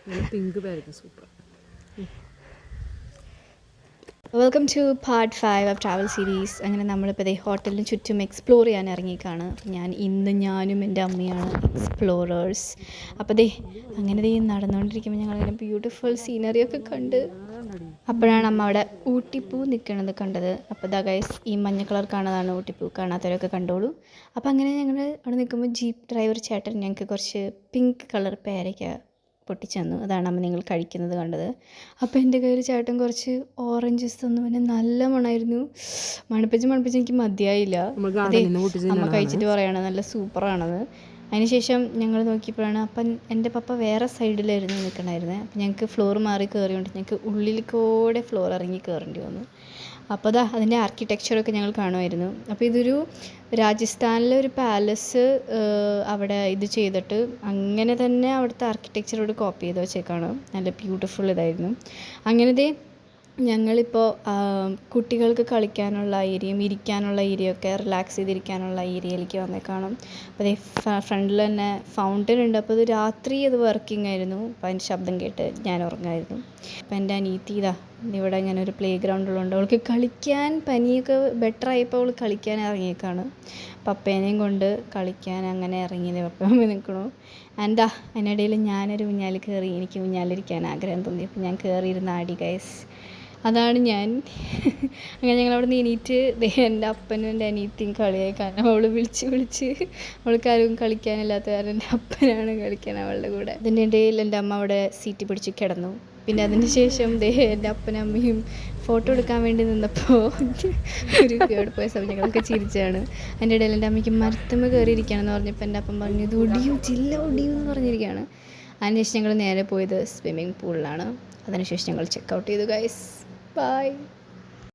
Pink parrot super. Welcome to part 5 of travel series. അങ്ങനെ നമ്മളിപ്പോൾ ഇതേ ഹോട്ടലിന് ചുറ്റും എക്സ്പ്ലോർ ചെയ്യാൻ ഇറങ്ങിക്കാണ്. ഞാനും എൻ്റെ അമ്മയാണ് എക്സ്പ്ലോറേഴ്സ്. അപ്പോൾ അങ്ങനെ നടന്നുകൊണ്ടിരിക്കുമ്പോൾ ഞങ്ങളിങ്ങനെ ബ്യൂട്ടിഫുൾ സീനറിയൊക്കെ കണ്ട് അപ്പോഴാണ് അമ്മ അവിടെ ഊട്ടിപ്പൂ നിൽക്കണത് കണ്ടത്. അപ്പോൾ ഗൈസ്, ഈ മഞ്ഞ കളർ കാണുന്നതാണ് ഊട്ടിപ്പൂ. കാണാത്തവരൊക്കെ കണ്ടോളൂ. അപ്പോൾ അങ്ങനെ ഞങ്ങൾ അവിടെ നിൽക്കുമ്പോൾ ജീപ്പ് ഡ്രൈവർ ചേട്ടൻ ഞങ്ങൾക്ക് കുറച്ച് പിങ്ക് കളർ പേരയ്ക്ക പൊട്ടിച്ചു തന്നു. അതാണ് അമ്മ നിങ്ങൾ കഴിക്കുന്നത് കണ്ടത്. അപ്പോൾ എൻ്റെ കയ്യിൽ ചേട്ടൻ കുറച്ച് ഓറഞ്ചസ് തന്നു. പിന്നെ നല്ല മണമായിരുന്നു. മണപ്പിച്ച് എനിക്ക് മതിയായില്ല. അതെ, അമ്മ കഴിച്ചിട്ട് പറയാണ് നല്ല സൂപ്പറാണത്. അതിനുശേഷം ഞങ്ങൾ നോക്കിയപ്പോഴാണ് അപ്പം എൻ്റെ പപ്പ വേറെ സൈഡിലായിരുന്നു നിൽക്കണമായിരുന്നത്. അപ്പം ഞങ്ങൾക്ക് ഫ്ലോർ മാറി കയറിയോണ്ട് ഞങ്ങൾക്ക് ഉള്ളിലേക്കൂടെ ഫ്ലോർ ഇറങ്ങി കയറേണ്ടി വന്നു. അപ്പോൾ അതിൻ്റെ ആർക്കിടെക്ചറൊക്കെ ഞങ്ങൾ കാണുമായിരുന്നു. അപ്പോൾ ഇതൊരു രാജസ്ഥാനിലെ ഒരു പാലസ് അവിടെ ഇത് ചെയ്തിട്ട് അങ്ങനെ തന്നെ അവിടുത്തെ ആർക്കിടെക്ചറോട് കോപ്പി ചെയ്ത് വെച്ചേക്കാണ്. നല്ല ബ്യൂട്ടിഫുൾ ഇതായിരുന്നു. അങ്ങനത്തെ ഞങ്ങളിപ്പോൾ കുട്ടികൾക്ക് കളിക്കാനുള്ള ഏരിയയും ഇരിക്കാനുള്ള ഏരിയയൊക്കെ റിലാക്സ് ചെയ്തിരിക്കാനുള്ള ഏരിയയിലേക്ക് വന്നേക്കാണും. അപ്പോൾ ഫ്രണ്ടിൽ തന്നെ ഫൗണ്ടൻ ഉണ്ട്. അപ്പോൾ ഇത് രാത്രി അത് വർക്കിംഗ് ആയിരുന്നു. അപ്പോൾ അതിൻ്റെ ശബ്ദം കേട്ട് ഞാൻ ഉറങ്ങായിരുന്നു. അപ്പോൾ എൻ്റെ അനിയത്തി ഇവിടെ ഇങ്ങനെ ഒരു പ്ലേ ഗ്രൗണ്ടുള്ളതുകൊണ്ട് അവൾക്ക് കളിക്കാൻ പനിയൊക്കെ ബെറ്ററായപ്പോൾ അവൾ കളിക്കാൻ ഇറങ്ങിയേക്കാണ്. പപ്പേനെയും കൊണ്ട് കളിക്കാൻ അങ്ങനെ ഇറങ്ങിയത് പപ്പ നിൽക്കണു. അതിനിടയിൽ ഞാനൊരു ഊഞ്ഞാൽ കയറി. എനിക്ക് ഊഞ്ഞാലിരിക്കാൻ ആഗ്രഹം തോന്നി. അപ്പോൾ ഞാൻ കയറിയിരുന്ന ആടി ഗൈസ്. അതാണ് ഞാൻ. അങ്ങനെ ഞങ്ങളവിടെ നിന്ന് എണീറ്റ് എൻ്റെ അപ്പനും എൻ്റെ അനിയത്തിയും കളിയായി. കാരണം അവൾ വിളിച്ച് അവൾക്കാരും കളിക്കാനില്ലാത്ത കാരണം എൻ്റെ അപ്പനാണ് കളിക്കാൻ അവളുടെ കൂടെ. അതിൻ്റെ ഇടയിൽ എൻ്റെ അമ്മ അവിടെ സീറ്റ് പിടിച്ച് കിടന്നു. പിന്നെ അതിന് ശേഷം എൻ്റെ അപ്പനും അമ്മയും ഫോട്ടോ എടുക്കാൻ വേണ്ടി നിന്നപ്പോൾ ഒരു കേട് പോയ സമയം ഞങ്ങളൊക്കെ ചിരിച്ചാണ്. അതിൻ്റെ ഇടയിൽ എൻ്റെ അമ്മയ്ക്ക് മരത്തുമ്മ കയറിയിരിക്കുകയാണെന്ന് പറഞ്ഞപ്പോൾ എൻ്റെ അപ്പം പറഞ്ഞു ഇത് ഒടിയും എന്ന് പറഞ്ഞിരിക്കുകയാണ്. അതിനുശേഷം ഞങ്ങൾ നേരെ പോയത് സ്വിമ്മിങ് പൂളിലാണ്. അതിനുശേഷം ഞങ്ങൾ ചെക്കൗട്ട് ചെയ്തു ഗൈസ്. ബൈ.